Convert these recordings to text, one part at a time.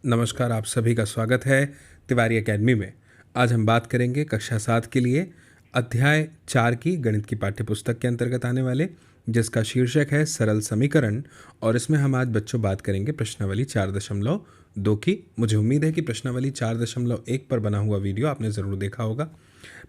नमस्कार, आप सभी का स्वागत है तिवारी एकेडमी में। आज हम बात करेंगे कक्षा 7 के लिए अध्याय 4 की गणित की पाठ्यपुस्तक के अंतर्गत आने वाले, जिसका शीर्षक है सरल समीकरण। और इसमें हम आज बच्चों बात करेंगे प्रश्नावली 4.2 की। मुझे उम्मीद है कि प्रश्नावली 4.1 पर बना हुआ वीडियो आपने ज़रूर देखा होगा।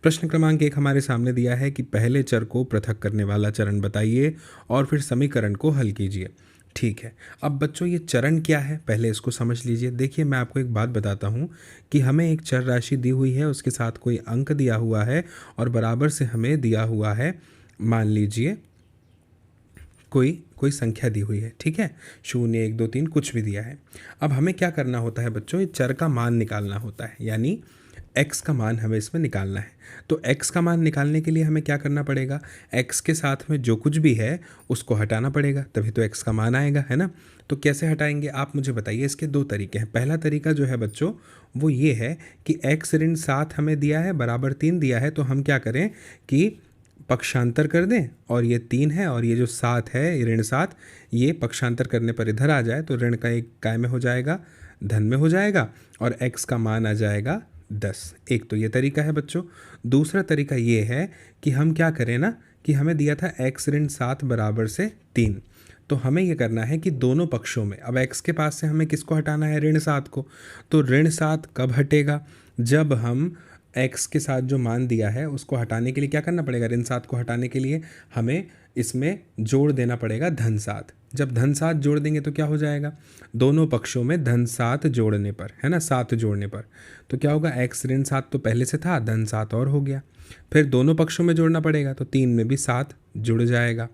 प्रश्न क्रमांक 1 हमारे सामने दिया है कि पहले चर को पृथक करने वाला चरण बताइए और फिर समीकरण को हल कीजिए। ठीक है, अब बच्चों ये चरण क्या है पहले इसको समझ लीजिए। देखिए, मैं आपको एक बात बताता हूँ कि हमें एक चर राशि दी हुई है, उसके साथ कोई अंक दिया हुआ है और बराबर से हमें दिया हुआ है, मान लीजिए कोई कोई संख्या दी हुई है। ठीक है, 0, 1, 2, 3 कुछ भी दिया है। अब हमें क्या करना होता है बच्चों, इस चर का मान निकालना होता है, यानी x का मान हमें इसमें निकालना है। तो x का मान निकालने के लिए हमें क्या करना पड़ेगा, x के साथ में जो कुछ भी है उसको हटाना पड़ेगा, तभी तो x का मान आएगा, है ना। तो कैसे हटाएंगे आप मुझे बताइए। इसके दो तरीके हैं। पहला तरीका जो है बच्चों वो ये है कि x ऋण 7 हमें दिया है, बराबर 3 दिया है, तो हम क्या करें कि पक्षांतर कर दें, और ये 3 है और ये जो 7 है ऋण 7, ये पक्षांतर करने पर इधर आ जाए तो ऋण का एक काय में हो जाएगा, धन में हो जाएगा, और x का मान आ जाएगा 10। एक तो ये तरीका है बच्चों। दूसरा तरीका ये है कि हम क्या करें ना, कि हमें दिया था x ऋण 7 बराबर से 3, तो हमें ये करना है कि दोनों पक्षों में, अब x के पास से हमें किसको हटाना है, ऋण 7 को। तो ऋण 7 कब हटेगा, जब हम x के साथ जो मान दिया है उसको हटाने के लिए क्या करना पड़ेगा, ऋण 7 को हटाने के लिए हमें इसमें जोड़ देना पड़ेगा धन 7। जब धन 7 जोड़ देंगे तो क्या हो जाएगा, दोनों पक्षों में धन 7 जोड़ने पर, है ना, 7 जोड़ने पर तो क्या होगा, x ऋण 7 तो पहले से था, धन 7 और हो गया। फिर दोनों पक्षों में जोड़ना पड़ेगा तो 3 में भी 7 जुड़ जाएगा।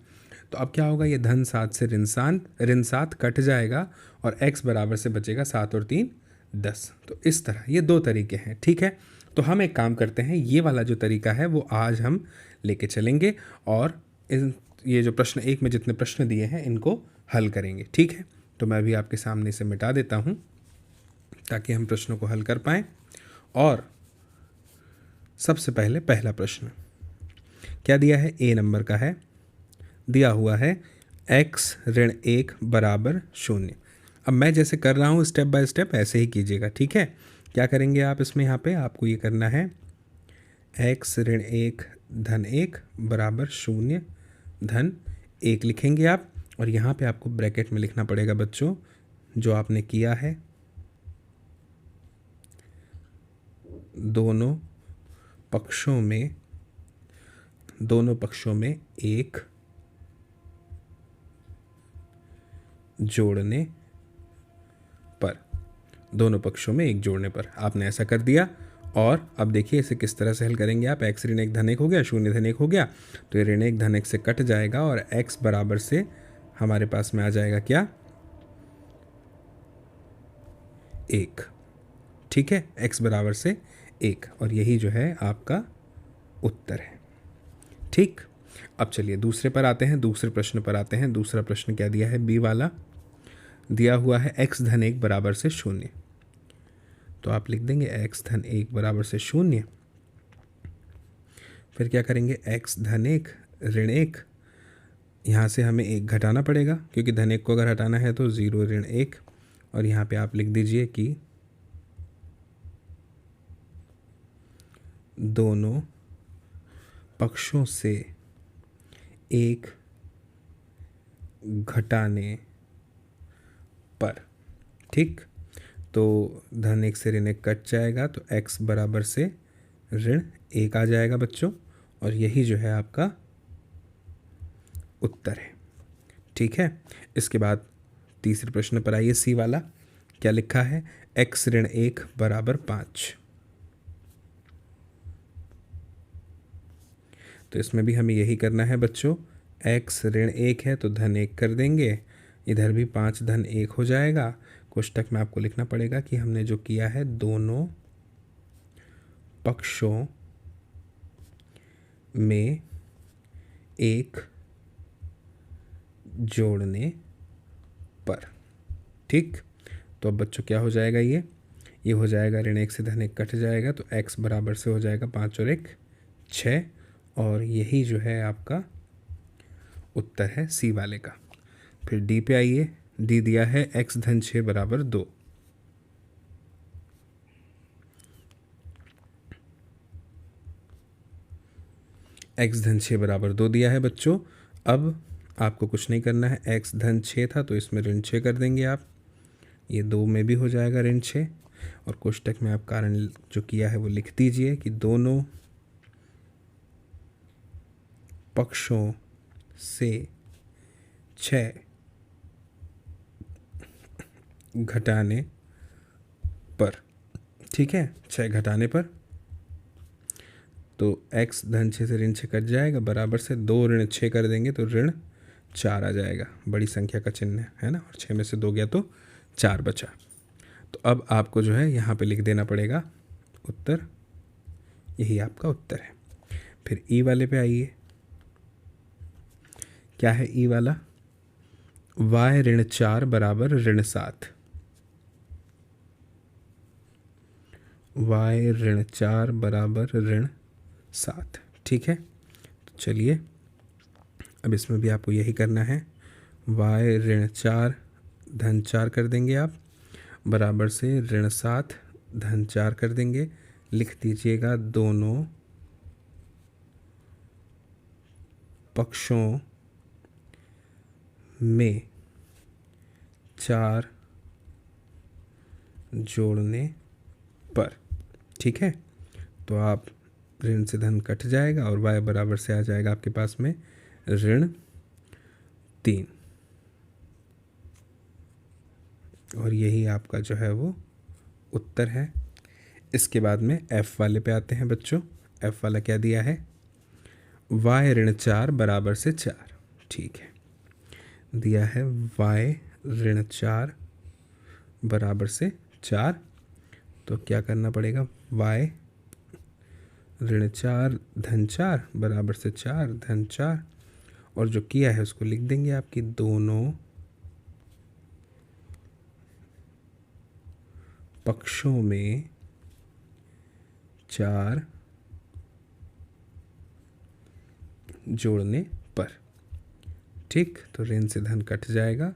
तो अब क्या होगा, ये धन 7 से ऋण 7 कट जाएगा और x बराबर से बचेगा 7 और 3 10। तो इस तरह ये दो तरीके हैं। ठीक है, तो हम एक काम करते हैं, ये वाला जो तरीका है वो आज हम लेके चलेंगे और ये जो प्रश्न 1 में जितने प्रश्न दिए हैं इनको हल करेंगे। ठीक है, तो मैं भी आपके सामने से मिटा देता हूँ ताकि हम प्रश्नों को हल कर पाएँ। और सबसे पहले पहला प्रश्न क्या दिया है, ए नंबर का है, दिया हुआ है x ऋण 1 बराबर 0। अब मैं जैसे कर रहा हूँ स्टेप बाय स्टेप ऐसे ही कीजिएगा। ठीक है, क्या करेंगे आप इसमें, यहाँ पे आपको ये करना है x ऋण 1 धन 1 बराबर 0 धन 1 लिखेंगे आप, और यहाँ पे आपको ब्रैकेट में लिखना पड़ेगा बच्चों जो आपने किया है, दोनों पक्षों में एक जोड़ने पर, दोनों पक्षों में एक जोड़ने पर आपने ऐसा कर दिया। और अब देखिए इसे किस तरह से हल करेंगे आप, x ऋण 1 धन 1 हो गया, 0 धन 1 हो गया, तो ये ऋण 1 धन 1 से कट जाएगा और x बराबर से हमारे पास में आ जाएगा क्या, 1। ठीक है, x बराबर से 1, और यही जो है आपका उत्तर है। ठीक, अब चलिए दूसरे पर आते हैं, दूसरे प्रश्न पर आते हैं। दूसरा प्रश्न क्या दिया है, बी वाला, दिया हुआ है x धन 1 बराबर से 0। तो आप लिख देंगे x धन 1 बराबर से 0, फिर क्या करेंगे, x धन 1 ऋण 1, यहाँ से हमें 1 घटाना पड़ेगा क्योंकि धन 1 को अगर हटाना है तो 0 ऋण 1, और यहाँ पे आप लिख दीजिए कि दोनों पक्षों से 1 घटाने पर। ठीक, तो धन 1 से ऋण 1 कट जाएगा तो x बराबर से ऋण 1 आ जाएगा बच्चों, और यही जो है आपका उत्तर है। ठीक है, इसके बाद तीसरे प्रश्न पर आइए, सी वाला, क्या लिखा है, x ऋण 1 बराबर 5। तो इसमें भी हमें यही करना है बच्चों, x ऋण 1 है तो धन 1 कर देंगे, इधर भी 5 धन 1 हो जाएगा। कोष्टक में आपको लिखना पड़ेगा कि हमने जो किया है दोनों पक्षों में 1 जोड़ने पर। ठीक, तो अब बच्चों क्या हो जाएगा, ये हो जाएगा ऋण 1 से धन 1 कट जाएगा तो x बराबर से हो जाएगा 5 और 1 6, और यही जो है आपका उत्तर है सी वाले का। फिर डी पे आइए, डी दिया है x धन 6 बराबर 2। x धन 6 बराबर 2 दिया है बच्चों। अब आपको कुछ नहीं करना है, x धन 6 था तो इसमें ऋण 6 कर देंगे आप, ये 2 में भी हो जाएगा ऋण 6। और कोष्टक में आप कारण जो किया है वो लिख दीजिए कि दोनों पक्षों से 6 घटाने पर, ठीक है, 6 घटाने पर, तो x धन 6 से ऋण 6 कट जाएगा, बराबर से 2 ऋण 6 कर देंगे तो ऋण 4 आ जाएगा, बड़ी संख्या का चिन्ह है ना, और 6 में से 2 गया तो 4 बचा। तो अब आपको जो है यहाँ पे लिख देना पड़ेगा उत्तर, यही आपका उत्तर है। फिर ई वाले पे आइए, क्या है ई वाला, y ऋण 4 बराबर ऋण 7, y ऋण 4 बराबर ऋण 7, ठीक है। तो चलिए अब इसमें भी आपको यही करना है, y ऋण 4 धन 4 कर देंगे आप, बराबर से ऋण 7 धन 4 कर देंगे, लिख दीजिएगा दोनों पक्षों में 4 जोड़ने पर, ठीक है। तो आप ऋण से धन कट जाएगा और y बराबर से आ जाएगा आपके पास में ऋण 3, और यही आपका जो है वो उत्तर है। इसके बाद में f वाले पे आते हैं बच्चों। f वाला क्या दिया है, y ऋण 4 बराबर से 4, ठीक है, दिया है y ऋण 4 बराबर से 4। तो क्या करना पड़ेगा, y ऋण 4 धन 4 बराबर से 4 धन 4, और जो किया है उसको लिख देंगे आपकी दोनों पक्षों में 4 जोड़ने पर, ठीक। तो ऋण से धन कट जाएगा,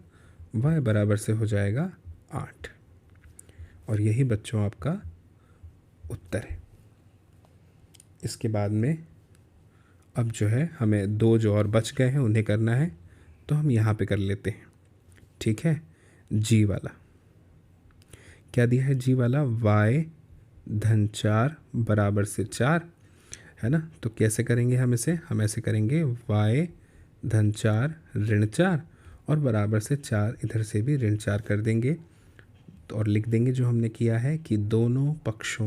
y बराबर से हो जाएगा 8, और यही बच्चों आपका उत्तर है। इसके बाद में अब जो है हमें 2 जो और बच गए हैं उन्हें करना है, तो हम यहाँ पे कर लेते हैं, ठीक है। जी वाला क्या दिया है, जी वाला y धन 4 बराबर से 4, है ना। तो कैसे करेंगे हम इसे, हम ऐसे करेंगे y धन 4 ऋण 4 और बराबर से 4, इधर से भी ऋण 4 कर देंगे, तो और लिख देंगे जो हमने किया है कि दोनों पक्षों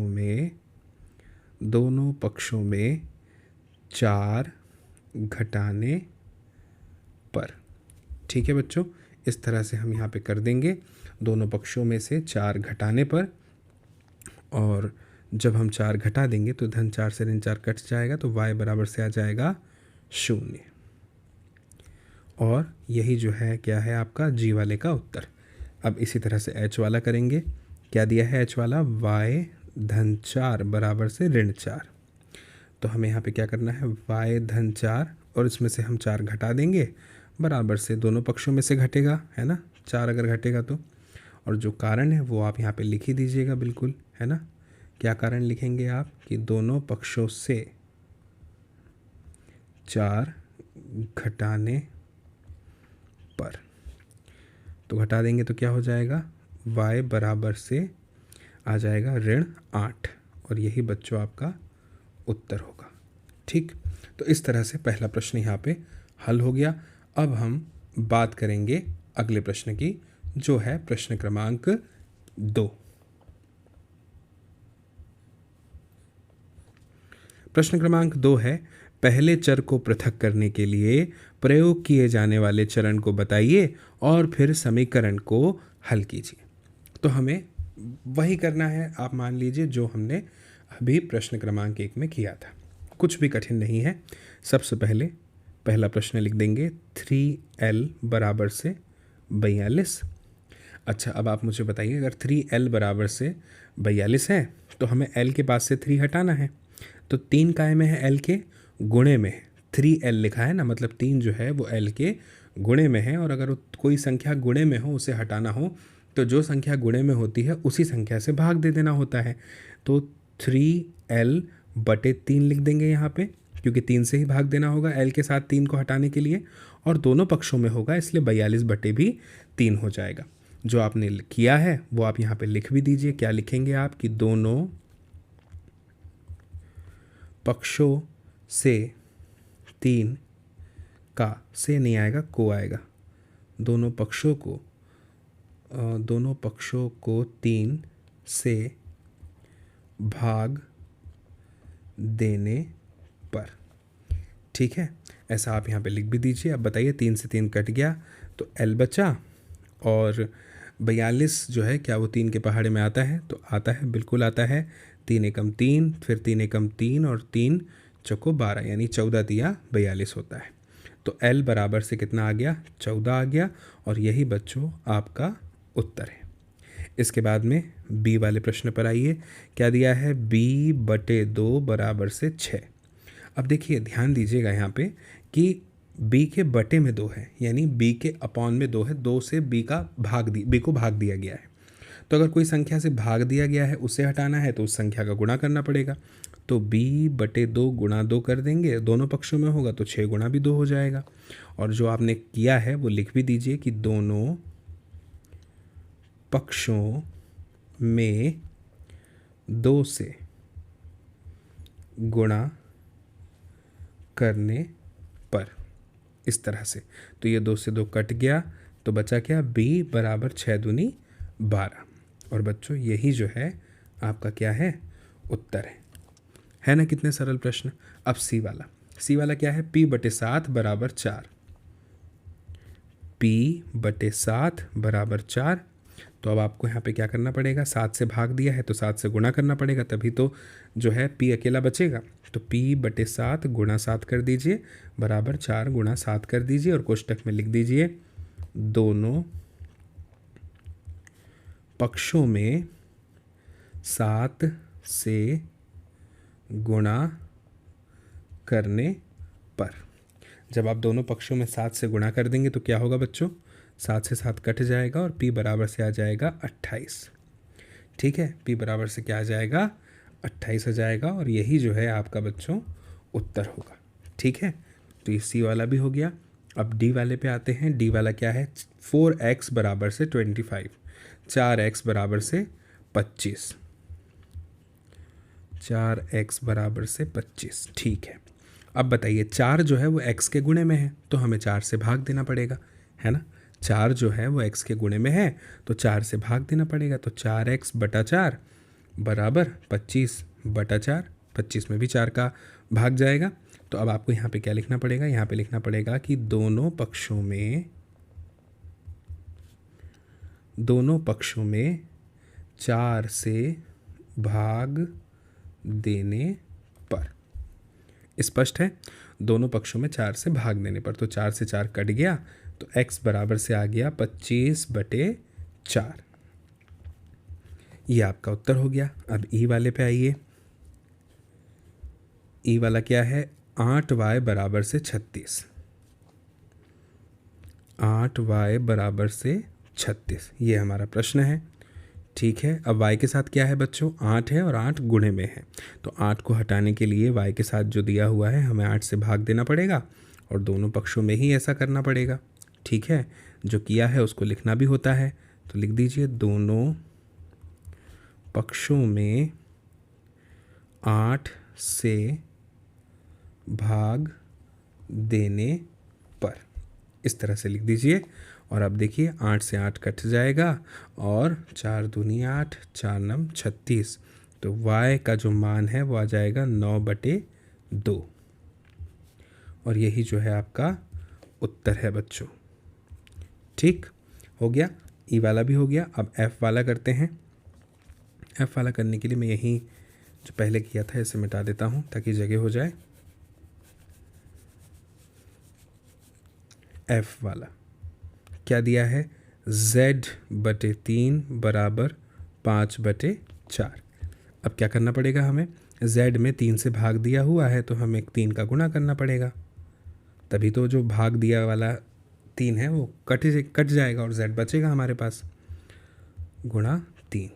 में 4 घटाने पर, ठीक है बच्चों। इस तरह से हम यहाँ पे कर देंगे, दोनों पक्षों में से 4 घटाने पर, और जब हम 4 घटा देंगे तो धन 4 से ऋण 4 कट जाएगा, तो y बराबर से आ जाएगा 0, और यही जो है क्या है आपका जी वाले का उत्तर। अब इसी तरह से h वाला करेंगे, क्या दिया है h वाला, y धन 4 बराबर से ऋण 4। तो हमें यहाँ पे क्या करना है, y धन 4 और इसमें से हम 4 घटा देंगे, बराबर से दोनों पक्षों में से घटेगा, है ना, 4 अगर घटेगा तो, और जो कारण है वो आप यहाँ पे लिख ही दीजिएगा बिल्कुल, है ना। क्या कारण लिखेंगे आप, कि दोनों पक्षों से 4 घटाने पर, तो घटा देंगे तो क्या हो जाएगा, y बराबर से आ जाएगा ऋण 8, और यही बच्चों आपका उत्तर होगा, ठीक। तो इस तरह से पहला प्रश्न यहाँ पे हल हो गया। अब हम बात करेंगे अगले प्रश्न की, जो है प्रश्न क्रमांक 2। प्रश्न क्रमांक 2 है, पहले चर को पृथक करने के लिए प्रयोग किए जाने वाले चरण को बताइए और फिर समीकरण को हल कीजिए। तो हमें वही करना है, आप मान लीजिए जो हमने अभी प्रश्न क्रमांक 1 में किया था, कुछ भी कठिन नहीं है। सबसे पहले पहला प्रश्न लिख देंगे 3l बराबर से 42। अच्छा, अब आप मुझे बताइए, अगर 3l बराबर से 42 है तो हमें l के पास से 3 हटाना है, तो 3 काय में है, l के गुणे में है, 3l लिखा है ना, मतलब 3 जो है वो l के गुणे में है, और अगर कोई संख्या गुणे में हो, उसे हटाना हो, तो जो संख्या गुणे में होती है उसी संख्या से भाग दे देना होता है। तो 3l बटे 3 लिख देंगे यहाँ पे, क्योंकि 3 से ही भाग देना होगा एल के साथ 3 को हटाने के लिए, और दोनों पक्षों में होगा, इसलिए 42/3 हो जाएगा। जो आपने किया है वो आप यहाँ पे लिख भी दीजिए। क्या लिखेंगे आप कि दोनों पक्षों से 3 का, से नहीं आएगा, को आएगा, दोनों पक्षों को 3 से भाग देने पर। ठीक है, ऐसा आप यहाँ पे लिख भी दीजिए। अब बताइए 3 से 3 कट गया तो एल बचा, और 42 जो है क्या वो 3 के पहाड़े में आता है? तो आता है, बिल्कुल आता है। 3 एकम 3, फिर 3 एकम 3 और 3 चौको 12, यानी 14 दिया 42 होता है। तो एल बराबर से कितना आ गया? 14 आ गया, और यही बच्चों आपका उत्तर है। इसके बाद में बी वाले प्रश्न पर आइए। क्या दिया है? b/2 बराबर से 6। अब देखिए ध्यान दीजिएगा यहाँ पे कि b के बटे में 2 है, यानी b के अपॉन में 2 है, 2 से b को भाग दिया गया है। तो अगर कोई संख्या से भाग दिया गया है, उसे हटाना है तो उस संख्या का गुणा करना पड़ेगा। तो b/2 गुणा 2 कर देंगे, दोनों पक्षों में होगा तो 6 गुणा भी 2 हो जाएगा। और जो आपने किया है वो लिख भी दीजिए कि दोनों पक्षों में 2 से गुणा करने पर, इस तरह से। तो ये 2 से 2 कट गया, तो बचा क्या? b बराबर 6 दूनी 12। और बच्चों यही जो है आपका क्या है? उत्तर है ना? कितने सरल प्रश्न। अब सी वाला क्या है? p/7 बराबर 4। p/7 बराबर 4। तो अब आपको यहाँ पे क्या करना पड़ेगा? 7 से भाग दिया है तो 7 से गुणा करना पड़ेगा, तभी तो जो है p अकेला बचेगा। तो p/7 गुणा 7 कर दीजिए, बराबर 4 गुणा 7 कर दीजिए, और कोष्टक में लिख दीजिए दोनों पक्षों में 7 से गुणा करने पर। जब आप दोनों पक्षों में 7 से गुणा कर देंगे तो क्या होगा बच्चों? 7 से 7 कट जाएगा और p बराबर से आ जाएगा 28। ठीक है, p बराबर से क्या आ जाएगा? 28 आ जाएगा, और यही जो है आपका बच्चों उत्तर होगा। ठीक है, तो ये सी वाला भी हो गया। अब डी वाले पे आते हैं। डी वाला क्या है? 4x बराबर से 25, 4x बराबर से 25, 4x बराबर से 25। ठीक है, अब बताइए 4 जो है वो x के गुणे में है, तो हमें 4 से भाग देना पड़ेगा, है ना? 4 जो है वो x के गुणे में है, तो 4 से भाग देना पड़ेगा। तो 4x/4 बराबर 25/4, 25 में भी 4 का भाग जाएगा। तो अब आपको यहाँ पे क्या लिखना पड़ेगा? यहाँ पे लिखना पड़ेगा कि दोनों पक्षों में 4 से भाग देने पर। स्पष्ट है? दोनों पक्षों में 4 से भाग देने पर। तो 4 से 4 कट गया, तो x बराबर से आ गया 25/4। ये आपका उत्तर हो गया। अब ई वाले पे आइए। ई वाला क्या है? 8y बराबर से 36, 8y बराबर से 36, ये हमारा प्रश्न है। ठीक है, अब y के साथ क्या है बच्चों? 8 है, और 8 गुणे में है। तो 8 को हटाने के लिए y के साथ जो दिया हुआ है हमें 8 से भाग देना पड़ेगा, और दोनों पक्षों में ही ऐसा करना पड़ेगा। ठीक है, जो किया है उसको लिखना भी होता है, तो लिख दीजिए दोनों पक्षों में 8 से भाग देने पर, इस तरह से लिख दीजिए। और अब देखिए 8 से 8 कट जाएगा, और 4 दूनी 8, 4 नम 36। तो y का जो मान है वो आ जाएगा 9/2, और यही जो है आपका उत्तर है बच्चों। ठीक हो गया, ई वाला भी हो गया। अब एफ वाला करते हैं। एफ वाला करने के लिए मैं यही जो पहले किया था इसे मिटा देता हूँ ताकि जगह हो जाए। एफ वाला क्या दिया है? z/3 बराबर 5/4। अब क्या करना पड़ेगा हमें? z में 3 से भाग दिया हुआ है, तो हमें 3 का गुणा करना पड़ेगा, तभी तो जो भाग दिया वाला 3 है वो कट जाएगा और z बचेगा हमारे पास। गुणा 3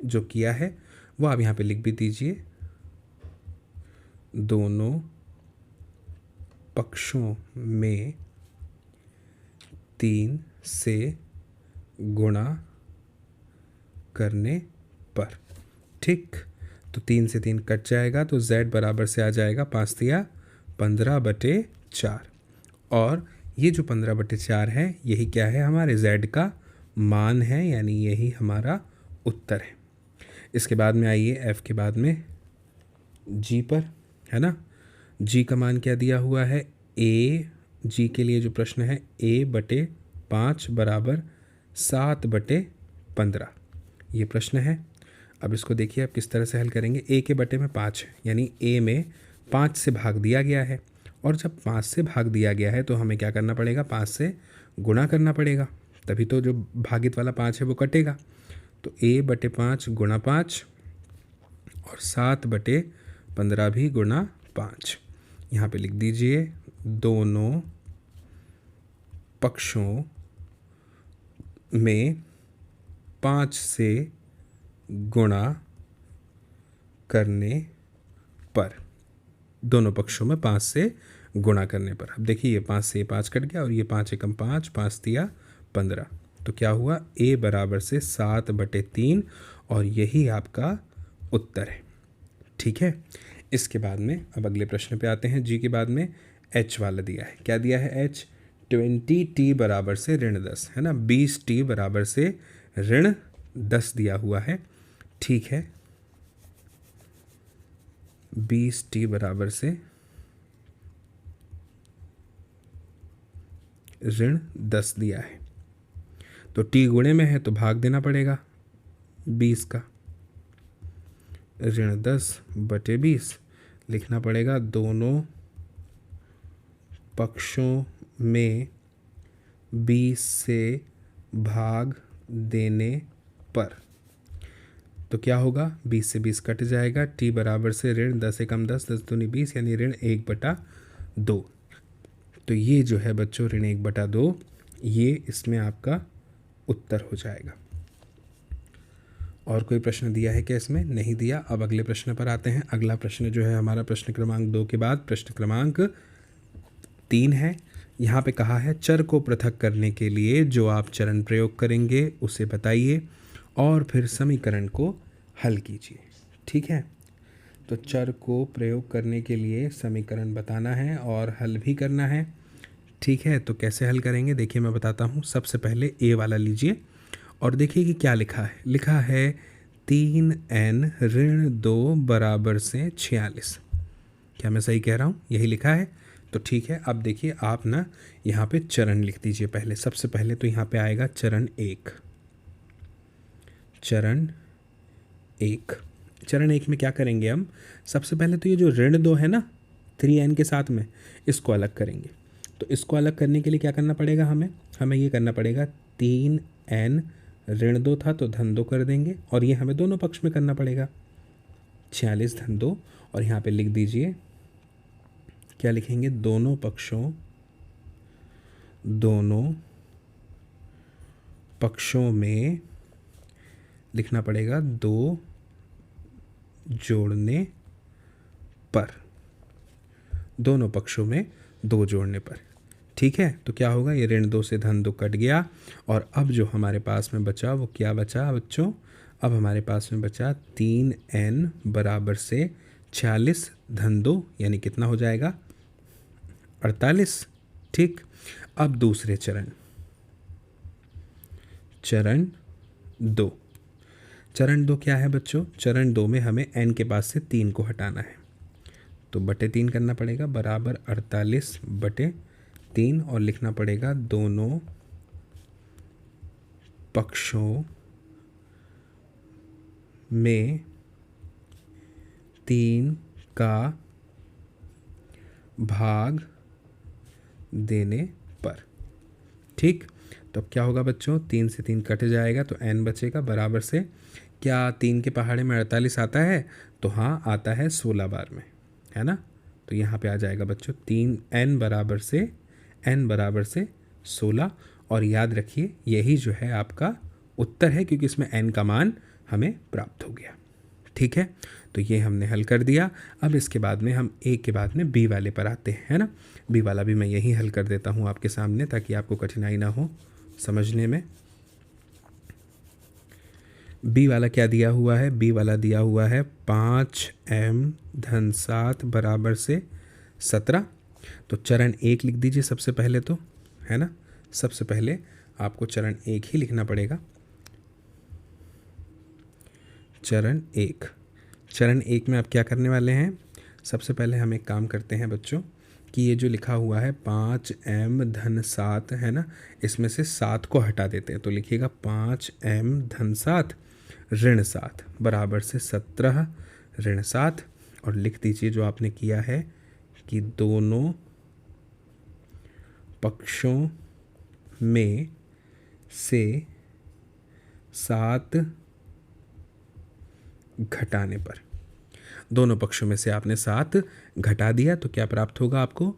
जो किया है वो आप यहाँ पे लिख भी दीजिए। दोनों पक्षों में 3 से गुणा करने पर। ठीक, तो 3 से 3 कट जाएगा तो z बराबर से आ जाएगा 5 तिया 15/4। और ये जो 15/4 है यही क्या है, हमारे z का मान है, यानी यही हमारा उत्तर है। इसके बाद में आइए f के बाद में g पर, है ना। g का मान क्या दिया हुआ है, a, g के लिए जो प्रश्न है a/5 बराबर 7/15, ये प्रश्न है। अब इसको देखिए आप किस तरह से हल करेंगे। a के बटे में 5 है, यानी a में 5 से भाग दिया गया है, और जब 5 से भाग दिया गया है तो हमें क्या करना पड़ेगा, 5 से गुणा करना पड़ेगा, तभी तो जो भागित वाला 5 है वो कटेगा। तो a/5 गुणा 5 और 7/15 भी गुणा 5। यहाँ पे लिख दीजिए दोनों पक्षों में 5 से गुणा करने पर, दोनों पक्षों में 5 से गुणा करने पर। अब देखिए ये 5 से 5 कट गया और ये 5 एकम 5, 5 तिया 15, तो क्या हुआ, a बराबर से 7/3, और यही आपका उत्तर है। ठीक है, इसके बाद में अब अगले प्रश्न पे आते हैं। जी के बाद में h वाला दिया है, क्या दिया है, h 20t बराबर से -10, है ना, 20t बराबर से -10 दिया हुआ है। ठीक है, 20t बराबर से -10 दिया है, तो t गुणे में है तो भाग देना पड़ेगा 20 का, -10/20 लिखना पड़ेगा दोनों पक्षों में 20 से भाग देने पर। तो क्या होगा, 20 से 20 कट जाएगा, t बराबर से -10 एकम 10, 10 दूनी 20, यानी -1/2। तो ये जो है बच्चों ऋण 1/2, ये इसमें आपका उत्तर हो जाएगा। और कोई प्रश्न दिया है क्या इसमें, नहीं दिया। अब अगले प्रश्न पर आते हैं। अगला प्रश्न जो है हमारा प्रश्न क्रमांक 2 के बाद प्रश्न क्रमांक 3 है। यहाँ पे कहा है चर को पृथक करने के लिए जो आप चरण प्रयोग करेंगे उसे बताइए और फिर समीकरण को हल कीजिए। ठीक है, तो चर को प्रयोग करने के लिए समीकरण बताना है और हल भी करना है। ठीक है, तो कैसे हल करेंगे देखिए मैं बताता हूँ। सबसे पहले a वाला लीजिए और देखिए कि क्या लिखा है। लिखा है 3n-2 बराबर से 46। क्या मैं सही कह रहा हूँ, यही लिखा है। तो ठीक है, अब देखिए आप ना यहाँ पे चरण लिख दीजिए पहले। सबसे पहले तो यहाँ पे आएगा चरण 1। चरण 1 में क्या करेंगे हम, सबसे पहले तो ये जो ऋण 2 है ना 3n के साथ में, इसको अलग करेंगे। तो इसको अलग करने के लिए क्या करना पड़ेगा, हमें ये करना पड़ेगा 3n ऋण 2 था तो -2 कर देंगे, और ये हमें दोनों पक्ष में करना पड़ेगा 46 - 2। और यहाँ पे लिख दीजिए, क्या लिखेंगे, दोनों पक्षों में लिखना पड़ेगा 2 जोड़ने पर, दोनों पक्षों में 2 जोड़ने पर। ठीक है, तो क्या होगा, ये ऋण 2 से -2 कट गया, और अब जो हमारे पास में बचा वो क्या बचा बच्चों, अब हमारे पास में बचा 3n बराबर से 46 - 2, यानी कितना हो जाएगा 48। ठीक, अब दूसरे चरण 2 क्या है बच्चों, चरण 2 में हमें n के पास से 3 को हटाना है, तो /3 करना पड़ेगा, बराबर 48/3, और लिखना पड़ेगा दोनों पक्षों में 3 का भाग देने पर। ठीक, तो अब क्या होगा बच्चों, 3 से 3 कट जाएगा तो n बचेगा, बराबर से क्या 3 के पहाड़े में 48 आता है, तो हाँ आता है 16 बार में, है ना। तो यहाँ पे आ जाएगा बच्चों 3n बराबर से 16, और याद रखिए यही जो है आपका उत्तर है, क्योंकि इसमें n का मान हमें प्राप्त हो गया। ठीक है, तो ये हमने हल कर दिया। अब इसके बाद में हम ए के बाद में बी वाले पर आते हैं, है ना। बी वाला भी मैं यही हल कर देता हूँ आपके सामने, ताकि आपको कठिनाई ना हो समझने में। बी वाला क्या दिया हुआ है? बी वाला दिया हुआ है 5m धन 7 बराबर से 17। तो चरण 1 लिख दीजिए सबसे पहले, तो है ना। सबसे पहले आपको चरण 1 ही लिखना पड़ेगा। चरण 1, चरण 1 में आप क्या करने वाले हैं? सबसे पहले हम एक काम करते हैं बच्चों, कि ये जो लिखा हुआ है 5m धन 7 है ना, इसमें से 7 को हटा देते हैं। तो लिखिएगा 5m धन 7 ऋण 7 बराबर से 17 ऋण 7, और लिख दीजिए जो आपने किया है कि दोनों पक्षों में से 7 घटाने पर। दोनों पक्षों में से आपने 7 घटा दिया, तो क्या प्राप्त होगा आपको?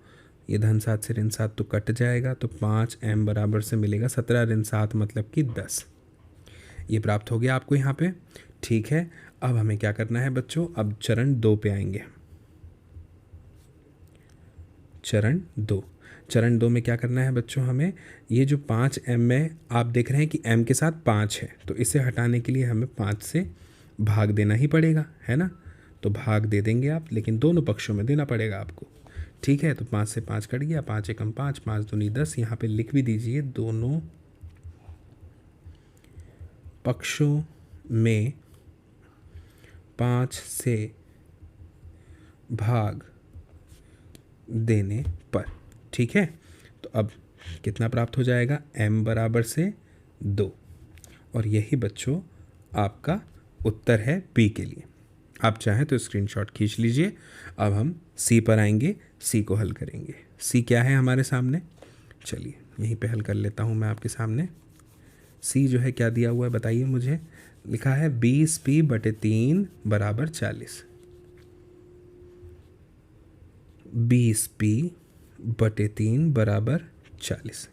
ये धन 7 से ऋण 7 तो कट जाएगा, तो 5m बराबर से मिलेगा 17 ऋण 7 मतलब कि 10। ये प्राप्त हो गया आपको यहाँ पे। ठीक है, अब हमें क्या करना है बच्चों? अब चरण 2 पे आएंगे। चरण 2 में क्या करना है बच्चों हमें? ये जो 5m है, आप देख रहे हैं कि m के साथ 5 है, तो इसे हटाने के लिए हमें 5 से भाग देना ही पड़ेगा, है ना। तो भाग दे देंगे आप, लेकिन दोनों पक्षों में देना पड़ेगा आपको। ठीक है, तो 5 से 5 कट गया, 5 एकम 5, 5 दूनी 10। यहाँ पे लिख भी दीजिए दोनों पक्षों में 5 से भाग देने पर। ठीक है, तो अब कितना प्राप्त हो जाएगा? m बराबर से 2, और यही बच्चों आपका उत्तर है बी के लिए। आप चाहें तो स्क्रीनशॉट खींच लीजिए। अब हम सी पर आएंगे, सी को हल करेंगे। सी क्या है हमारे सामने? चलिए यहीं पे हल कर लेता हूँ मैं आपके सामने। सी जो है क्या दिया हुआ है बताइए मुझे? लिखा है 20p/3 बराबर 40। 20p/3 बराबर 40।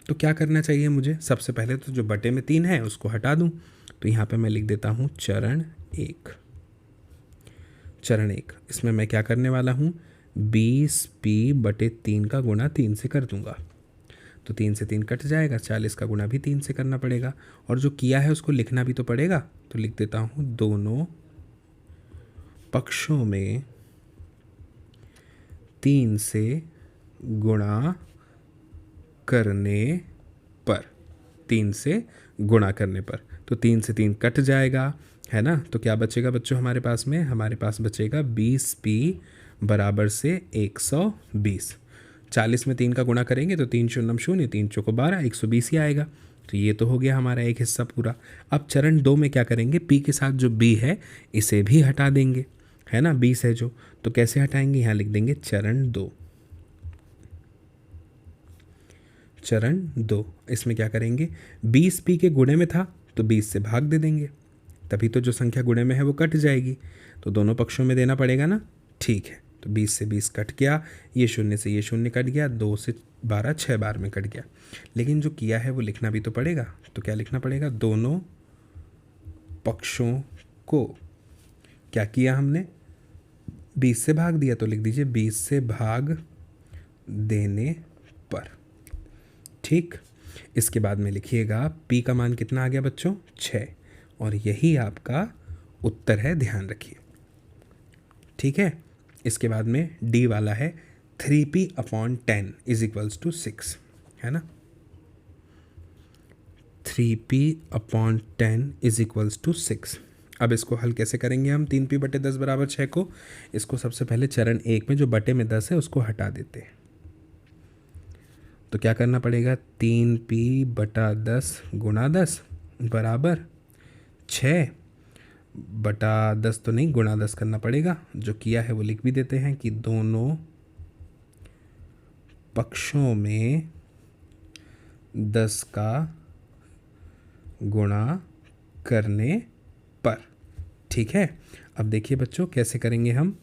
तो क्या करना चाहिए मुझे? सबसे पहले तो जो बटे में 3 है उसको हटा दूं, तो यहाँ पे मैं लिख देता हूँ चरण 1। चरण 1, इसमें मैं क्या करने वाला हूँ? 20p/3 का गुणा 3 से कर दूंगा, तो 3 से 3 कट जाएगा, 40 का गुणा भी 3 से करना पड़ेगा, और जो किया है उसको लिखना भी तो पड़ेगा। तो लिख देता हूँ दोनों पक्षों में 3 से गुणा करने पर। 3 से गुणा करने पर, तो 3 से 3 कट जाएगा, है ना। तो क्या बचेगा बच्चों हमारे पास में? हमारे पास बचेगा 20p बराबर से 120। 40 में 3 का गुणा करेंगे तो 3 शून्य 0, 3 चौको 12, 120 ही आएगा। तो ये तो हो गया हमारा एक हिस्सा पूरा। अब चरण 2 में क्या करेंगे? p के साथ जो b है इसे भी हटा देंगे, है ना। 20 है जो, तो कैसे हटाएंगे? यहाँ लिख देंगे चरण 2। चरण 2, इसमें क्या करेंगे? 20p के गुणे में था तो 20 से भाग दे देंगे, तभी तो जो संख्या गुणे में है वो कट जाएगी, तो दोनों पक्षों में देना पड़ेगा ना। ठीक है, तो 20 से 20 कट गया, ये शून्य से ये शून्य कट गया, 2 से 12 6 बार में कट गया, लेकिन जो किया है वो लिखना भी तो पड़ेगा। तो क्या लिखना पड़ेगा? दोनों पक्षों को क्या किया हमने? 20 से भाग दिया, तो लिख दीजिए 20 से भाग देने पर। ठीक, इसके बाद में लिखिएगा p का मान कितना आ गया बच्चों? 6, और यही आपका उत्तर है, ध्यान रखिए। ठीक है, इसके बाद में डी वाला है 3p/10 = 6, है ना। 3p/10 = 6। अब इसको हल कैसे करेंगे हम? 3p/10 बराबर 6 को, इसको सबसे पहले चरण 1 में जो बटे में 10 है उसको हटा देते हैं। तो क्या करना पड़ेगा? 3p/10 गुणा 10 बराबर 6/10 तो नहीं, गुणा 10 करना पड़ेगा। जो किया है वो लिख भी देते हैं कि दोनों पक्षों में 10 का गुणा करने पर। ठीक है, अब देखिए बच्चों कैसे करेंगे हम?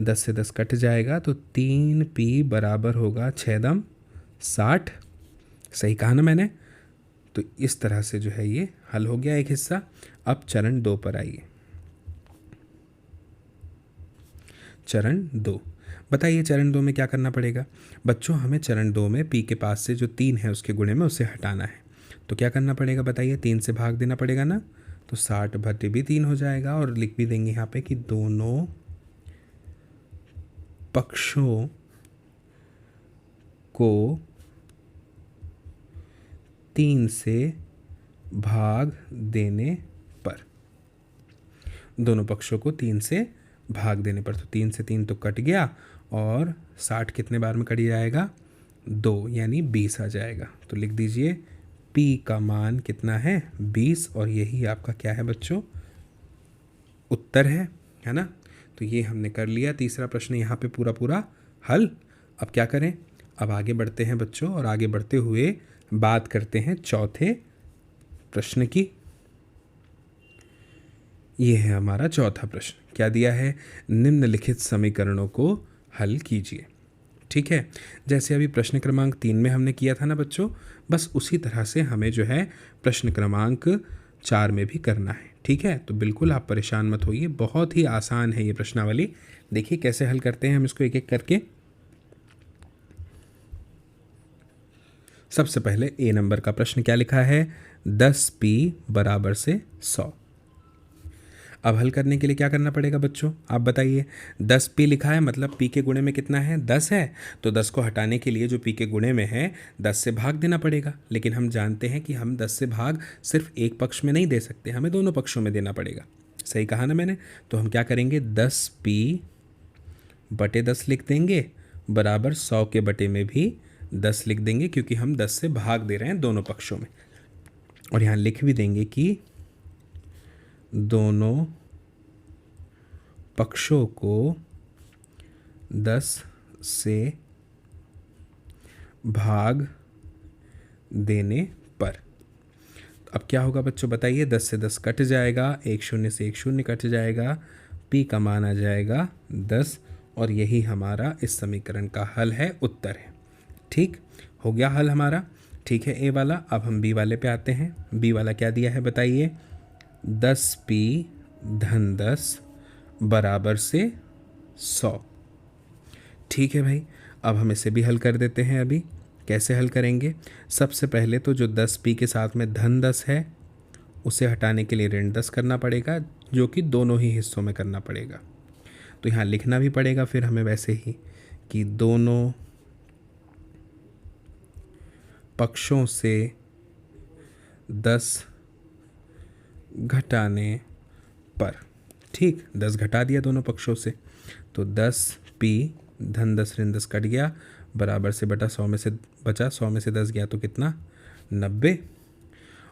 10 से 10 कट जाएगा, तो 3p बराबर होगा 6 60। सही कहा ना मैंने? तो इस तरह से जो है ये हल हो गया एक हिस्सा। अब चरण 2 पर आइए। चरण 2। बताइए चरण 2 में क्या करना पड़ेगा बच्चों? हमें चरण 2 में p के पास से जो 3 है उसके गुणे में उसे हटाना है। तो क्या करना पड़ेगा बताइए? 3 से भाग देना पड़ेगा ना, तो 60 बटे भी 3 हो जाएगा। और लिख भी देंगे यहाँ पे कि दोनों पक्षों को 3 से भाग देने पर, दोनों पक्षों को 3 से भाग देने पर, तो 3 से 3 तो कट गया और 60 कितने बार में कट जाएगा? 2, यानी 20 आ जाएगा। तो लिख दीजिए p का मान कितना है? 20। और यही आपका क्या है बच्चों? उत्तर है ना? तो ये हमने कर लिया तीसरा प्रश्न यहाँ पे पूरा पूरा हल। अब क्या करें? अब आगे बढ़ते हैं बच्चों, और आगे बढ़ते हुए बात करते हैं चौथे प्रश्न की। ये है हमारा चौथा प्रश्न। क्या दिया है? निम्नलिखित समीकरणों को हल कीजिए। ठीक है, जैसे अभी प्रश्न क्रमांक 3 में हमने किया था ना बच्चों, बस उसी तरह से हमें जो है प्रश्न क्रमांक 4 में भी करना है। ठीक है, तो बिल्कुल आप परेशान मत होइए, बहुत ही आसान है ये प्रश्नावली। देखिए कैसे हल करते हैं हम इसको एक एक करके। सबसे पहले ए नंबर का प्रश्न क्या लिखा है? 10p बराबर से 100। अब हल करने के लिए क्या करना पड़ेगा बच्चों? आप बताइए। 10p लिखा है मतलब p के गुणे में कितना है? 10 है। तो 10 को हटाने के लिए जो p के गुणे में है 10 से भाग देना पड़ेगा। लेकिन हम जानते हैं कि हम 10 से भाग सिर्फ एक पक्ष में नहीं दे सकते, हमें दोनों पक्षों में देना पड़ेगा। सही कहा ना मैंने? तो हम क्या करेंगे? 10p बटे 10 लिख देंगे बराबर 100 के बटे में भी 10 लिख देंगे, क्योंकि हम 10 से भाग दे रहे हैं दोनों पक्षों में। और यहाँ लिख भी देंगे कि दोनों पक्षों को 10 से भाग देने पर। अब क्या होगा बच्चों बताइए? 10 से 10 कट जाएगा, एक शून्य से एक शून्य कट जाएगा, p का मान आ जाएगा 10। और यही हमारा इस समीकरण का हल है, उत्तर है। ठीक हो गया हल हमारा। ठीक है ए वाला। अब हम बी वाले पे आते हैं। बी वाला क्या दिया है बताइए? 10p धन 10 बराबर से 100। ठीक है भाई, अब हम इसे भी हल कर देते हैं। अभी कैसे हल करेंगे? सबसे पहले तो जो 10p के साथ में धन 10 है उसे हटाने के लिए ऋण 10 करना पड़ेगा, जो कि दोनों ही हिस्सों में करना पड़ेगा। तो यहाँ लिखना भी पड़ेगा फिर हमें वैसे ही कि दोनों पक्षों से 10 घटाने पर। ठीक, 10 घटा दिया दोनों पक्षों से, तो 10p धन 10 ऋण 10 कट गया बराबर से बटा 100 में से बचा, 100 में से 10 गया तो कितना? 90।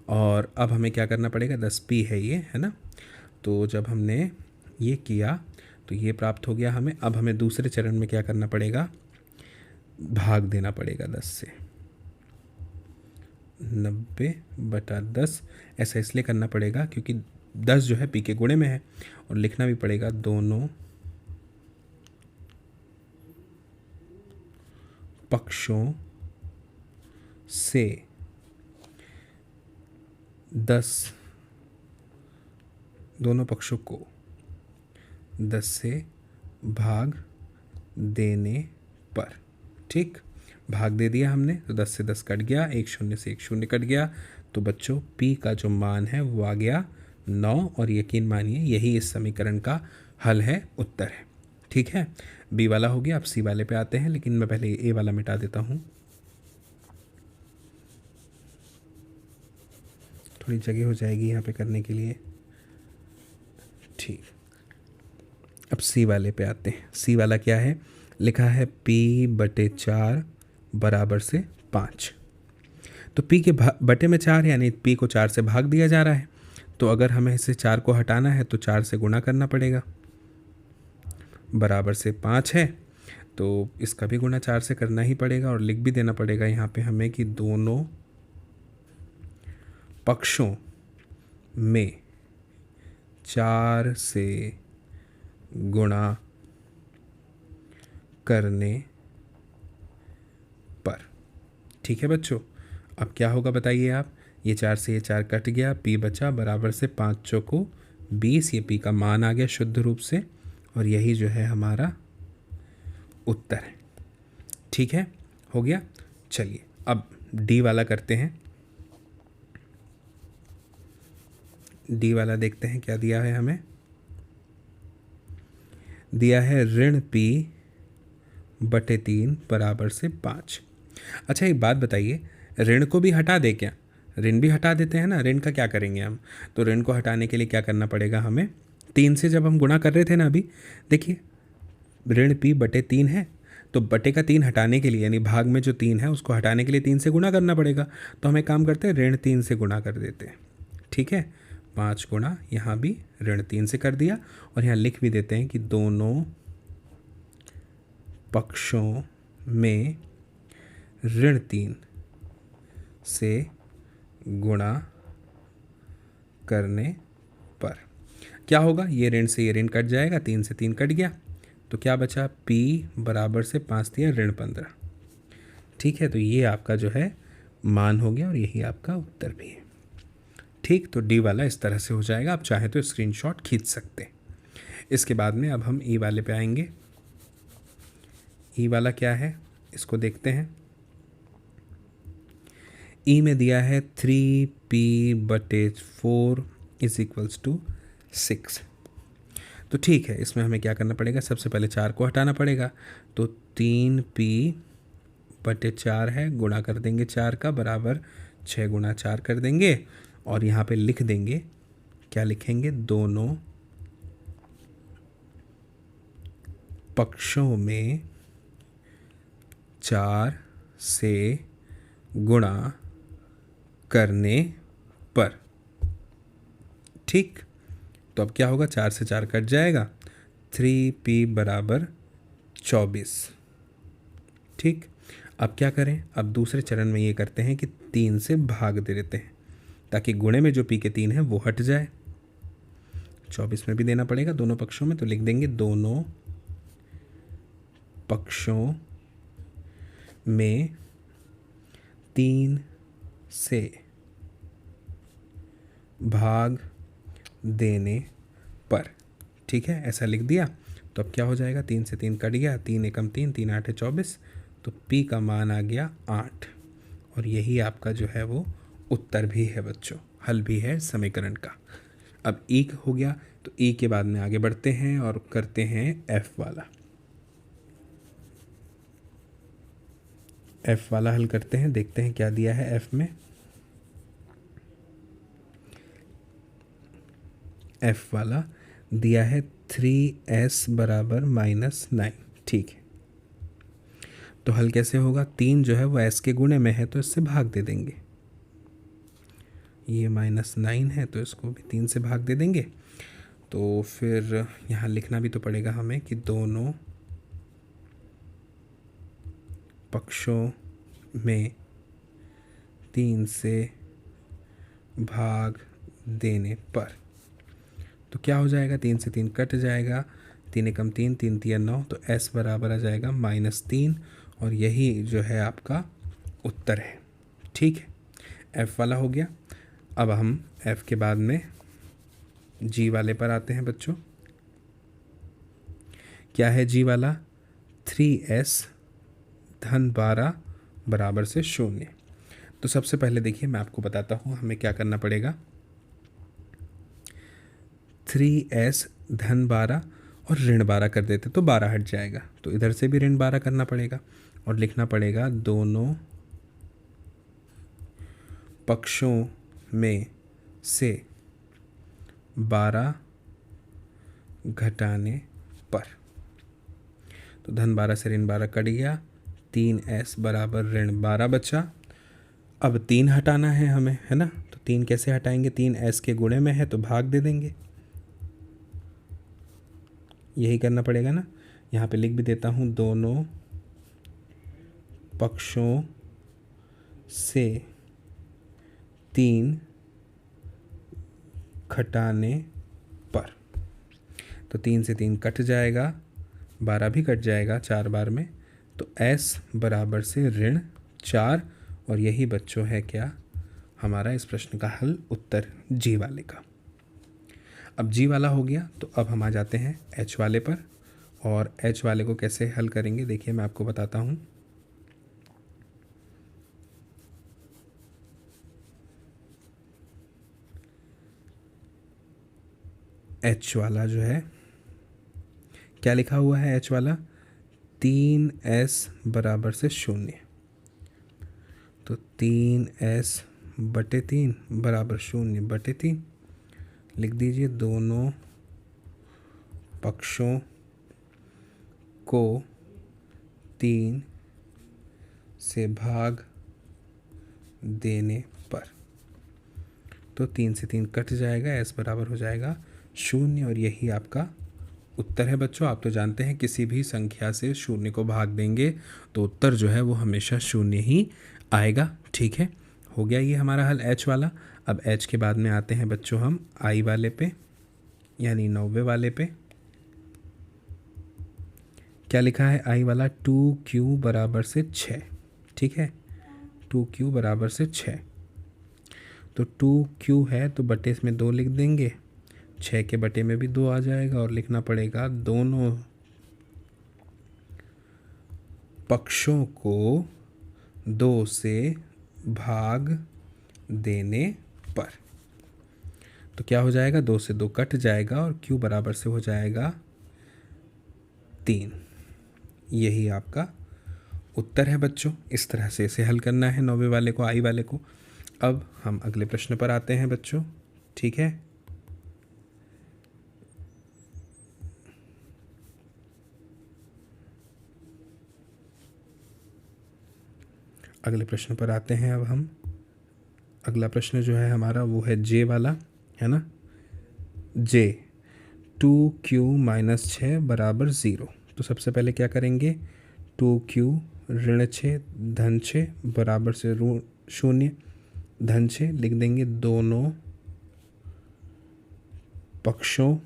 और अब हमें क्या करना पड़ेगा? 10p है ये, है ना? तो जब हमने ये किया तो ये प्राप्त हो गया हमें। अब हमें दूसरे चरण में क्या करना पड़ेगा? भाग देना पड़ेगा 10 से। 90 बटा 10 ऐसा इसलिए करना पड़ेगा क्योंकि 10 जो है p के गुणे में है। और लिखना भी पड़ेगा दोनों पक्षों से 10, दोनों पक्षों को 10 से भाग देने पर। ठीक, भाग दे दिया हमने तो 10 से 10 कट गया, एक शून्य से एक शून्य कट गया। तो बच्चों p का जो मान है वो आ गया 9। और यकीन मानिए यही इस समीकरण का हल है, उत्तर है। ठीक है, बी वाला हो गया। अब सी वाले पे आते हैं, लेकिन मैं पहले ए वाला मिटा देता हूँ, थोड़ी जगह हो जाएगी यहाँ पे करने के लिए। ठीक, अब सी वाले पे आते हैं। सी वाला क्या है? लिखा है p बटे 4 बराबर से 5। तो p के बटे में 4 यानी p को 4 से भाग दिया जा रहा है। तो अगर हमें इसे 4 को हटाना है तो 4 से गुणा करना पड़ेगा, बराबर से 5 है। तो इसका भी गुणा 4 से करना ही पड़ेगा। और लिख भी देना पड़ेगा यहाँ पे हमें कि दोनों पक्षों में 4 से गुणा करने पर। ठीक है बच्चों, अब क्या होगा बताइए आप? ये 4 से ये 4 कट गया, p बचा बराबर से 5 चौको 20। ये p का मान आ गया शुद्ध रूप से, और यही जो है हमारा उत्तर है। ठीक है, हो गया। चलिए अब डी वाला करते हैं। डी वाला देखते हैं क्या दिया है हमें। दिया है ऋण p बटे 3 बराबर से 5। अच्छा एक बात बताइए, ऋण को भी हटा दे क्या? ऋण भी हटा देते हैं ना, ऋण का क्या करेंगे हम? तो ऋण को हटाने के लिए क्या करना पड़ेगा हमें? 3 से जब हम गुणा कर रहे थे ना अभी, देखिए ऋण p बटे 3 है, तो बटे का 3 हटाने के लिए यानी भाग में जो 3 है उसको हटाने के लिए 3 से गुणा करना पड़ेगा। तो हम एक काम करते हैं, ऋण 3 से गुणा कर देते हैं। ठीक है, 5 गुणा, यहाँ भी ऋण 3 से कर दिया और यहाँ लिख भी देते हैं कि दोनों पक्षों में ऋण 3 से गुणा करने पर क्या होगा? ये ऋण से ये ऋण कट जाएगा, 3 से 3 कट गया, तो क्या बचा? p बराबर से 5 दिया ऋण 15। ठीक है, तो ये आपका जो है मान हो गया और यही आपका उत्तर भी है। ठीक, तो डी वाला इस तरह से हो जाएगा। आप चाहें तो स्क्रीनशॉट खींच सकते हैं। इसके बाद में अब हम ई वाले पे आएंगे। ई वाला क्या है इसको देखते हैं। ई में दिया है 3p बटे 4 इज इक्वल्स टू 6। तो ठीक है, इसमें हमें क्या करना पड़ेगा? सबसे पहले 4 को हटाना पड़ेगा, तो 3p बटे 4 है, गुणा कर देंगे 4 का, बराबर 6 गुणा 4 कर देंगे और यहाँ पे लिख देंगे, क्या लिखेंगे? दोनों पक्षों में 4 से गुणा करने पर। ठीक, तो अब क्या होगा? 4 से 4 कट जाएगा, 3p बराबर 24। ठीक, अब क्या करें? अब दूसरे चरण में ये करते हैं कि 3 से भाग दे देते हैं ताकि गुणे में जो p के 3 है वो हट जाए। 24 में भी देना पड़ेगा दोनों पक्षों में, तो लिख देंगे दोनों पक्षों में 3 से भाग देने पर। ठीक है, ऐसा लिख दिया। तो अब क्या हो जाएगा? 3 से 3 कट गया, 3 एकम 3, 3 8 24, तो p का मान आ गया 8 और यही आपका जो है वो उत्तर भी है बच्चों, हल भी है समीकरण का। अब ई हो गया, तो ई के बाद में आगे बढ़ते हैं और करते हैं एफ वाला। एफ वाला हल करते हैं, देखते हैं क्या दिया है एफ में। एफ वाला दिया है 3s बराबर -9। ठीक है, तो हल कैसे होगा? 3 जो है वो s के गुणे में है तो इससे भाग दे देंगे। ये -9 है तो इसको भी 3 से भाग दे देंगे। तो फिर यहाँ लिखना भी तो पड़ेगा हमें कि दोनों पक्षों में 3 से भाग देने पर। तो क्या हो जाएगा? 3 से 3 कट जाएगा, 3 एकम 3, 3 तिया 9, तो s बराबर आ जाएगा -3 और यही जो है आपका उत्तर है। ठीक है, f वाला हो गया। अब हम f के बाद में g वाले पर आते हैं बच्चों। क्या है g वाला? 3s धन 12 बराबर से 0। तो सबसे पहले देखिए मैं आपको बताता हूँ हमें क्या करना पड़ेगा। 3s धन 12 और ऋण 12 कर देते तो 12 हट जाएगा, तो इधर से भी ऋण 12 करना पड़ेगा और लिखना पड़ेगा दोनों पक्षों में से 12 घटाने पर। तो धन 12 से ऋण 12 कट गया, 3s बराबर ऋण 12 बचा। अब 3 हटाना है हमें, है ना? तो 3 कैसे हटाएंगे? 3s के गुणे में है तो भाग दे देंगे, यही करना पड़ेगा ना। यहाँ पे लिख भी देता हूँ दोनों पक्षों से 3 घटाने पर। तो 3 से 3 कट जाएगा, 12 भी कट जाएगा 4 बार में, तो s बराबर से ऋण 4 और यही बच्चों है क्या हमारा इस प्रश्न का हल, उत्तर जी वाले का। अब जी वाला हो गया, तो अब हम आ जाते हैं एच वाले पर और h वाले को कैसे हल करेंगे देखिए मैं आपको बताता हूँ। h वाला जो है क्या लिखा हुआ है, h वाला 3s बराबर से 0, तो 3s बटे 3 बराबर 0/3 लिख दीजिए। दोनों पक्षों को 3 से भाग देने पर, तो 3 से 3 कट जाएगा, s बराबर हो जाएगा 0 और यही आपका उत्तर है बच्चों। आप तो जानते हैं किसी भी संख्या से 0 को भाग देंगे तो उत्तर जो है वो हमेशा 0 ही आएगा। ठीक है, हो गया ये हमारा हल h वाला। अब h के बाद में आते हैं बच्चों हम i वाले पे, यानी 90 वाले पे। क्या लिखा है i वाला, 2q बराबर से 6। ठीक है, 2q बराबर से 6, तो 2q है तो बटे इसमें 2 लिख देंगे, 6 के बटे में भी 2 आ जाएगा और लिखना पड़ेगा दोनों पक्षों को 2 से भाग देने पर, तो क्या हो जाएगा, 2 से 2 कट जाएगा और q बराबर से हो जाएगा 3। यही आपका उत्तर है बच्चों। इस तरह से इसे हल करना है 90 वाले को, i वाले को। अब हम अगले प्रश्न पर आते हैं बच्चों। ठीक है, अगले प्रश्न पर आते हैं अब हम। अगला प्रश्न जो है हमारा वो है जे वाला, है ना। जे 2q माइनस 6 बराबर 0, तो सबसे पहले क्या करेंगे, 2q ऋण 6 धन 6 बराबर से 0 धन 6 लिख देंगे। दोनों पक्षों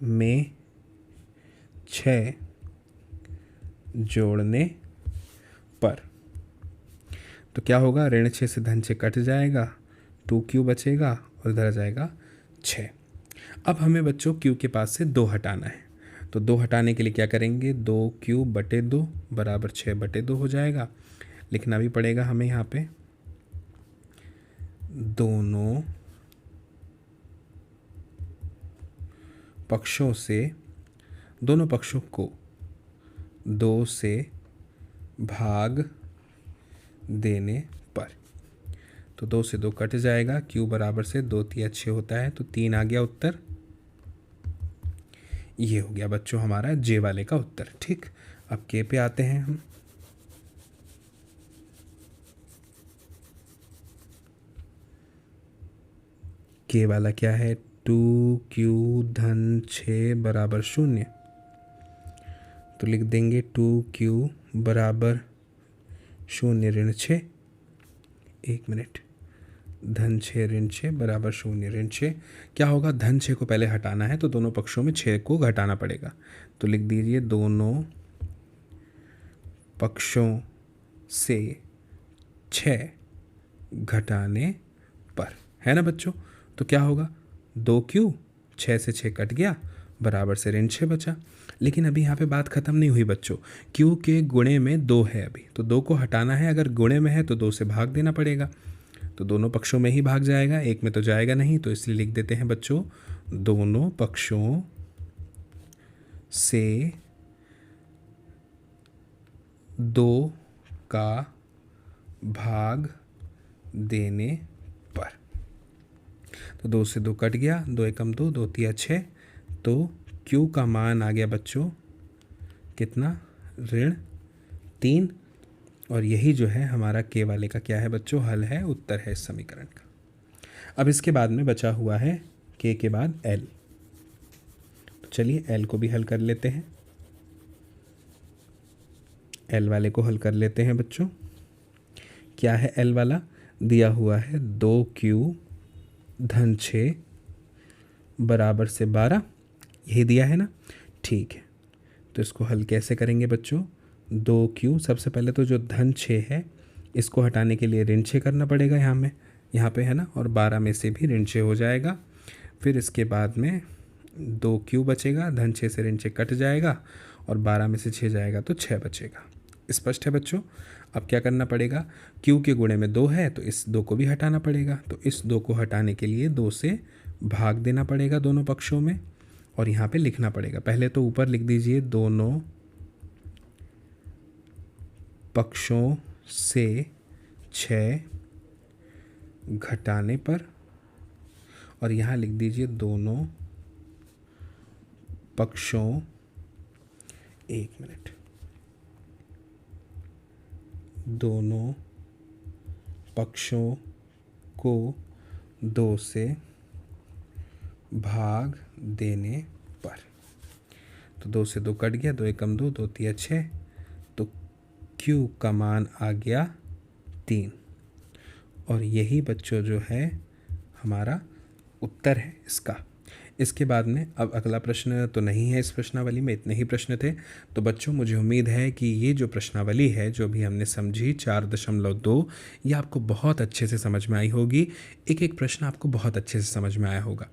में 6 जोड़ने पर, तो क्या होगा, ऋण 6 से धन 6 कट जाएगा, 2q बचेगा और इधर आ जाएगा 6। अब हमें बच्चों q के पास से 2 हटाना है, तो 2 हटाने के लिए क्या करेंगे, 2q बटे 2 बराबर 6/2 हो जाएगा। लिखना भी पड़ेगा हमें यहाँ पे, दोनों पक्षों को 2 से भाग देने पर, तो 2 से 2 कट जाएगा, q बराबर से 2 3 6 होता है, तो 3 आ गया उत्तर। ये हो गया बच्चों हमारा जे वाले का उत्तर। ठीक, अब के पे आते हैं हम। के वाला क्या है, 2q धन 6 बराबर 0, तो लिख देंगे 2q बराबर 0 ऋण 6, 1 मिनट, धन 6 ऋण 6 बराबर 0 ऋण 6। क्या होगा, धन 6 को पहले हटाना है तो दोनों पक्षों में 6 को घटाना पड़ेगा, तो लिख दीजिए दोनों पक्षों से 6 घटाने पर, है ना बच्चों। तो क्या होगा, 2q 6 से 6 कट गया बराबर से ऋण 6 बचा। लेकिन अभी यहाँ पे बात ख़त्म नहीं हुई बच्चों, q के गुणे में 2 है अभी, तो 2 को हटाना है, अगर गुणे में है तो 2 से भाग देना पड़ेगा, तो दोनों पक्षों में ही भाग जाएगा, एक में तो जाएगा नहीं, तो इसलिए लिख देते हैं बच्चों, दोनों पक्षों से 2 का भाग देने पर, तो 2 से 2 कट गया, 2 एकम 2, 2 तिया 6, तो q का मान आ गया बच्चों कितना, ऋण 3, और यही जो है हमारा के वाले का क्या है बच्चों, हल है, उत्तर है इस समीकरण का। अब इसके बाद में बचा हुआ है के के बाद l, तो चलिए l को भी हल कर लेते हैं। l वाले को हल कर लेते हैं बच्चों। क्या है l वाला, दिया हुआ है 2q धन 6 बराबर से 12, यही दिया है ना। ठीक है, तो इसको हल कैसे करेंगे बच्चों, 2q, सबसे पहले तो जो धन 6 है इसको हटाने के लिए ऋण 6 करना पड़ेगा यहाँ पे, है ना, और 12 में से भी ऋण 6 हो जाएगा। फिर इसके बाद में 2 क्यू बचेगा, धन 6 से ऋण 6 कट जाएगा और 12 में से 6 जाएगा तो 6 बचेगा। स्पष्ट है बच्चों? अब क्या करना पड़ेगा, क्यू के गुणे में 2 है तो इस 2 को भी हटाना पड़ेगा। तो इस 2 को हटाने के लिए 2 से भाग देना पड़ेगा दोनों पक्षों में और यहाँ पे लिखना पड़ेगा। पहले तो ऊपर लिख दीजिए दोनों पक्षों से 6 घटाने पर, और यहाँ लिख दीजिए दोनों पक्षों, एक मिनट, दोनों पक्षों को 2 से भाग देने पर। तो 2 से 2 कट गया, 2 एकम 2, 2 तिया 6, तो Q का मान आ गया 3। और यही बच्चों जो है हमारा उत्तर है इसका। इसके बाद में अब अगला प्रश्न तो नहीं है इस प्रश्नावली में, इतने ही प्रश्न थे। तो बच्चों मुझे उम्मीद है कि ये जो प्रश्नावली है जो भी हमने समझी 4.2, ये आपको बहुत अच्छे से समझ में आई होगी। एक एक प्रश्न आपको बहुत अच्छे से समझ में आया होगा।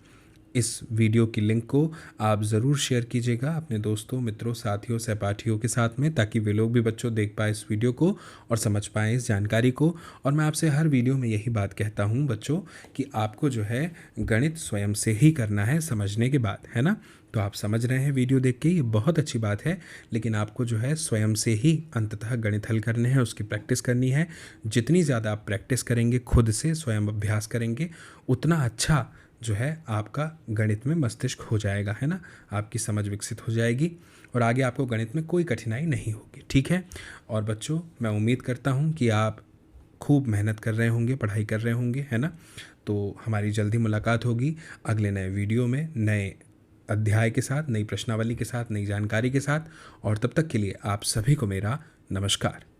इस वीडियो की लिंक को आप ज़रूर शेयर कीजिएगा अपने दोस्तों, मित्रों, साथियों, सहपाठियों के साथ में, ताकि वे लोग भी बच्चों देख पाएँ इस वीडियो को और समझ पाएँ इस जानकारी को। और मैं आपसे हर वीडियो में यही बात कहता हूँ बच्चों कि आपको जो है गणित स्वयं से ही करना है समझने के बाद, है ना। तो आप समझ रहे हैं वीडियो देख के, ये बहुत अच्छी बात है, लेकिन आपको जो है स्वयं से ही अंततः गणित हल करने हैं, उसकी प्रैक्टिस करनी है। जितनी ज़्यादा आप प्रैक्टिस करेंगे, खुद से स्वयं अभ्यास करेंगे, उतना अच्छा जो है आपका गणित में मस्तिष्क हो जाएगा, है ना। आपकी समझ विकसित हो जाएगी और आगे आपको गणित में कोई कठिनाई नहीं होगी, ठीक है। और बच्चों मैं उम्मीद करता हूँ कि आप खूब मेहनत कर रहे होंगे, पढ़ाई कर रहे होंगे, है ना। तो हमारी जल्दी मुलाकात होगी अगले नए वीडियो में, नए अध्याय के साथ, नई प्रश्नावली के साथ, नई जानकारी के साथ। और तब तक के लिए आप सभी को मेरा नमस्कार।